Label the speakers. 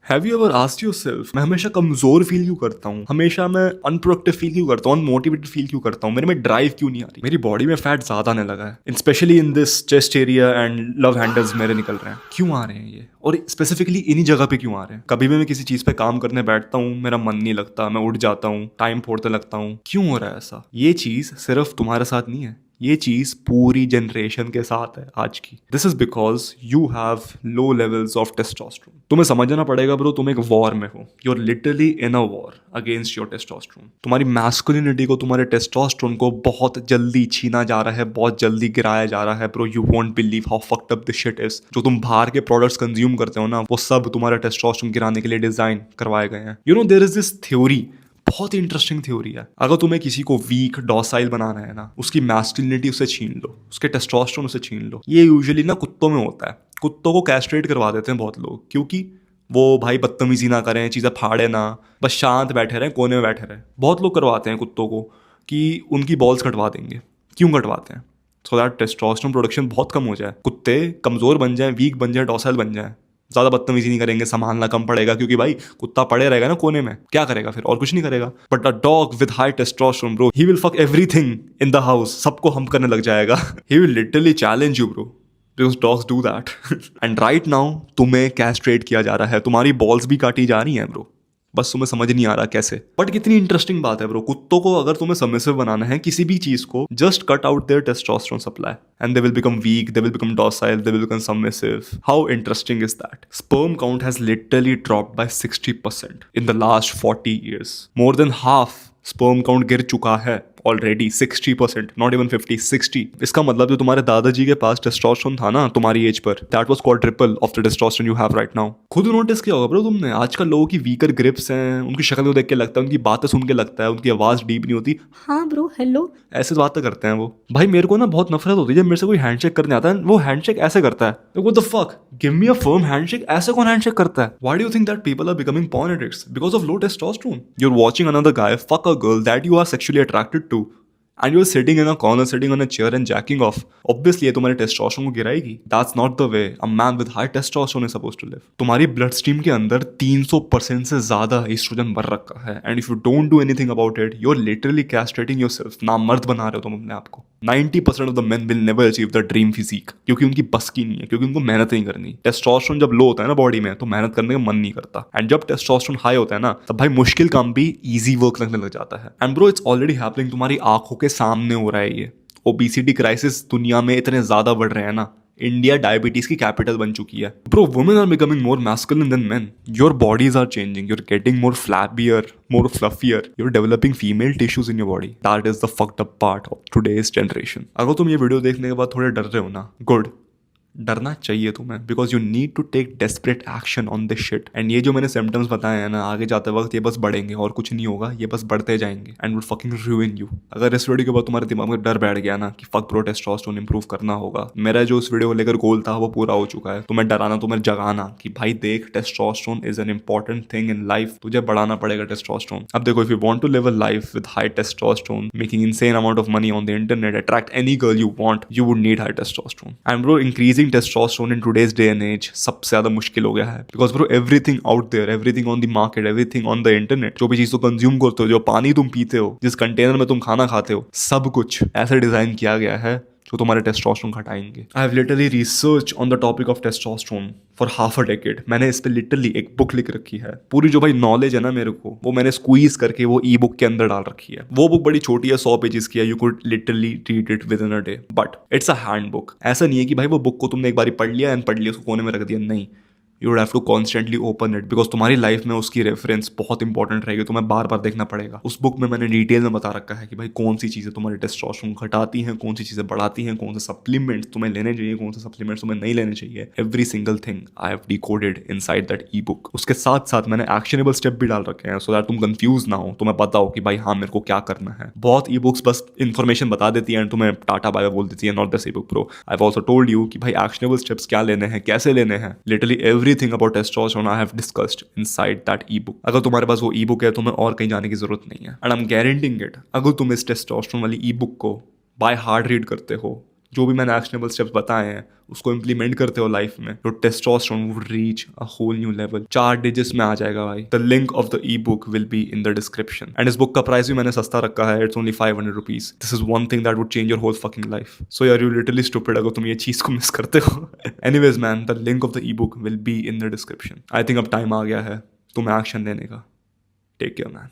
Speaker 1: Have you ever asked yourself, मैं हमेशा कमजोर फील क्यों करता हूँ, हमेशा मैं अनप्रोडक्टिव फील क्यों करता हूँ, अनमोटिवेटेड फील क्यों करता हूँ, मेरे में ड्राइव क्यों नहीं आ रही, मेरी बॉडी में फैट ज्यादा आने लगा है, specially in this chest area and love handles मेरे निकल रहे हैं, क्यों आ रहे हैं ये, और स्पेसिफिकली इन्हीं जगह पे क्यों आ रहे हैं। कभी भी मैं किसी चीज पे काम करने बैठता हूँ मेरा मन नहीं लगता, मैं उठ जाता हूँ, टाइम फोड़ते लगता हूँ, क्यों हो रहा है ऐसा। ये चीज सिर्फ तुम्हारे साथ नहीं है, ये चीज पूरी जनरेशन के साथ है आज की। This is because you have low levels of testosterone. तुम्हें समझना पड़ेगा ब्रो, तुम एक वॉर में हो, you are literally in a war against your testosterone. तुम्हारी मैस्कुलिनिटी को, तुम्हारे टेस्टोस्टेरोन को बहुत जल्दी छीना जा रहा है, बहुत जल्दी गिराया जा रहा है bro. You won't believe how fucked up this shit is. जो तुम बाहर के प्रोडक्ट्स कंज्यूम करते हो ना, वो सब तुम्हारा टेस्टोस्टेरोन गिराने के लिए डिजाइन करवाए गए हैं। You know there is this theory, बहुत ही इंटरेस्टिंग थ्योरी है। अगर तुम्हें किसी को वीक डॉसाइल बनाना है ना, उसकी मैस्कुलिनिटी उसे छीन लो, उसके टेस्टोस्टेरोन उसे छीन लो। ये यूजुअली ना कुत्तों में होता है, कुत्तों को कैस्ट्रेट करवा देते हैं बहुत लोग, क्योंकि वो भाई बदतमीजी ना करें, चीज़ें फाड़े ना, बस शांत बैठे रहें, कोने में बैठे रहें। बहुत लोग करवाते हैं कुत्तों को कि उनकी बॉल्स कटवा देंगे। क्यों कटवाते हैं? सो दैट टेस्टोस्टेरोन प्रोडक्शन बहुत कम हो जाए, कुत्ते कमज़ोर बन जाएं, वीक बन जाए, डॉसाइल बन जाए, ज़्यादा बदतमीजी नहीं करेंगे, संभालना कम पड़ेगा, क्योंकि भाई कुत्ता पड़े रहेगा ना कोने में, क्या करेगा फिर, और कुछ नहीं करेगा। But a dog with high testosterone bro, he will fuck everything in the house, सबको हम करने लग जाएगा। He will literally challenge you bro, because dogs do that. And right now तुम्हें कैस्ट्रेट किया जा रहा है, तुम्हारी बॉल्स भी काटी जा रही हैं ब्रो, बस तुम्हें समझ नहीं आ रहा कैसे। बट कितनी इंटरेस्टिंग बात है ब्रो, कुत्तों को अगर तुम्हें सबमिसिव बनाना है किसी भी चीज को, just cut out their testosterone supply and they will become weak, they will become docile, they will become submissive. How interesting is that? Sperm count has literally dropped by 60% in the last 40 years। More than half sperm count गिर चुका है already, 60%, not even 50, 60। इसका मतलब जो तुम्हारे दादाजी के पास testosterone था ना तुम्हारी एज पर, that was quadruple of the testosterone you have right now. खुद नोटिस किया होगा ब्रो तुमने, आजकल लोगों की वीकर ग्रिप्स हैं, उनकी शक्ल को देख के लगता है, उनकी बातें सुन के लगता है, उनकी आवाज डीप नहीं होती, हाँ ब्रो हेलो, ऐसे बातें करते हैं वो। भाई मेरे को ना बहुत नफरत होती है जब मेरे से कोई हैंडशेक करने आता है, वो हैंडशेक ऐसे करता है, what the fuck, give me a firm handshake. ऐसे कौन हैंडशेक करता है? Why do you think that people are becoming porn addicts? Because of low testosterone. You're watching another guy fuck a girl that you are sexually attracted to, and you're sitting in a corner, sitting on a chair and jacking off. Obviously ये तुम्हारे testosterone को गिराएगी। That's not the way a man with high testosterone is supposed to live. तुम्हारी blood stream के अंदर 300% से ज्यादा oestrogen भर रखा है, and if you don't do anything about it, you're literally castrating yourself। नामर्द बना रहे हो तुम अपने आप को। 90% of the men will never achieve the dream physique, क्योंकि उनकी बस की नहीं है, क्योंकि उनको मेहनत नहीं करनी। टेस्टोस्टेरोन जब लो होता है ना बॉडी में, तो मेहनत करने का मन नहीं करता, एंड जब टेस्टोस्टेरोन हाई होता है ना, तब भाई मुश्किल काम भी इजी वर्क लगने लग जाता है। And bro it's already happening, तुम्हारी आंखों के सामने हो रहा है ये। ओबेसिटी क्राइसिस दुनिया में इतने ज्यादा बढ़ रहे हैं ना, इंडिया डायबिटीज की कैपिटल बन चुकी है bro. Women are becoming more masculine than men, your bodies are changing, you're getting more flappier, more fluffier, you're developing female tissues in your body. That is the fucked up part of today's generation. अगर तुम ये video देखने के बाद थोड़े डर रहे हो ना, गुड, डरना चाहिए तुम्हें, because you need to take desperate action on this shit. And ये जो मैंने सिम्टम्स बताए हैं ना, आगे जाते वक्त ये बस बढ़ेंगे और कुछ नहीं होगा, ये बस बढ़ते जाएंगे एंड विल फकिंग रूइन यू। अगर इस वीडियो के बाद तुम्हारे दिमाग में डर बैठ गया ना कि फक ब्रो टेस्टोस्टेरोन इंप्रूव करना होगा, मेरा जो इस वीडियो को लेकर गोल था वो पूरा हो चुका है। तुम्हें डराना, तुम्हें जगाना कि भाई देख, testosterone is an important thing in life, तुझे बढ़ाना पड़ेगा टेस्टोस्टेरोन। अब देखो, if you want to live a life with high testosterone, making insane amount of money on the internet, attract any girl you want, you would need high testosterone. And bro increasing testosterone in today's day and age सबसे ज्यादा मुश्किल हो गया है, because bro everything out there, everything on the market, everything on the internet, जो भी चीज तुम कंज्यूम करते हो, जो पानी तुम पीते हो, जिस कंटेनर में तुम खाना खाते हो, सब कुछ ऐसे डिजाइन किया गया है जो तुम्हारे टेस्टोस्टेरोन घटाएंगे। I have literally research on the topic of testosterone for half a decade. मैंने इस पे लिटरली एक बुक लिख रखी है, पूरी जो भाई नॉलेज है ना मेरे को, वो मैंने स्क्वीज करके वो ई बुक के अंदर डाल रखी है। वो बुक बड़ी छोटी है, 100 पेजेस की है, you could literally read it with in a day, but it's a hand book. ऐसा नहीं है कि भाई वो बुक को तुमने एक बार पढ़ लिया एंड पढ़ लिया, उसको कोने में रख दिया, नहीं, you would have to constantly open it, because तुम्हारी लाइफ में उसकी रेफरेंस बहुत इंपॉर्टेंट रहेगी, तुम्हें बार बार देखना पड़ेगा। उस बुक में मैंने डिटेल में बता रखा है कि भाई कौन सी चीज़ें तुम्हारे टेस्टोस्टेरोन घटाती हैं, कौन सी चीज़ें बढ़ाती हैं, कौन से सप्लीमेंट्स तुम्हें लेने चाहिए, कौन से सप्लीमेंट्स तुम्हें नहीं लेने चाहिए। Every single thing I have decoded inside that E book. उसके साथ साथ मैंने एक्शनेबल स्टेप भी डाल रखे हैं, सो दैट तुम कंफ्यूज ना हो, तुम्हें पता हो कि भाई हाँ मेरे को क्या करना है। बहुत ई बुक्स बस इन्फॉर्मेशन बता देती है एंड तुम्हें टाटा बाय बोल देती है, not this E book pro. I have also told you कि भाई एक्शनेबल स्टेप्स क्या लेने हैं, कैसे लेने हैं, literally everything about testosterone I have discussed inside that ebook। अगर तुम्हारे पास वो ebook है, तुम्हें और कहीं जाने की जरूरत नहीं है, and I'm guaranteeing it। अगर तुम इस टेस्टोस्टेरोन वाली ebook को बाय हार्ट रीड करते हो, जो भी मैंने एक्शनेबल स्टेप्स बताए हैं उसको इम्प्लीमेंट करते हो लाइफ में, your testosterone would reach a whole new level. 4 digits में आ जाएगा भाई। The link of the e book will be in the description and इस बुक का प्राइस भी मैंने सस्ता रखा है, it's only 500 rupees. This is one thing that would change your whole fucking life. So यार यू लिटरली स्टूपिड अगर तुम ये चीज को मिस करते हो। Anyways man, the link of the e book will be in the description. I think अब time आ गया है तुम्हें एक्शन लेने का। Take care man.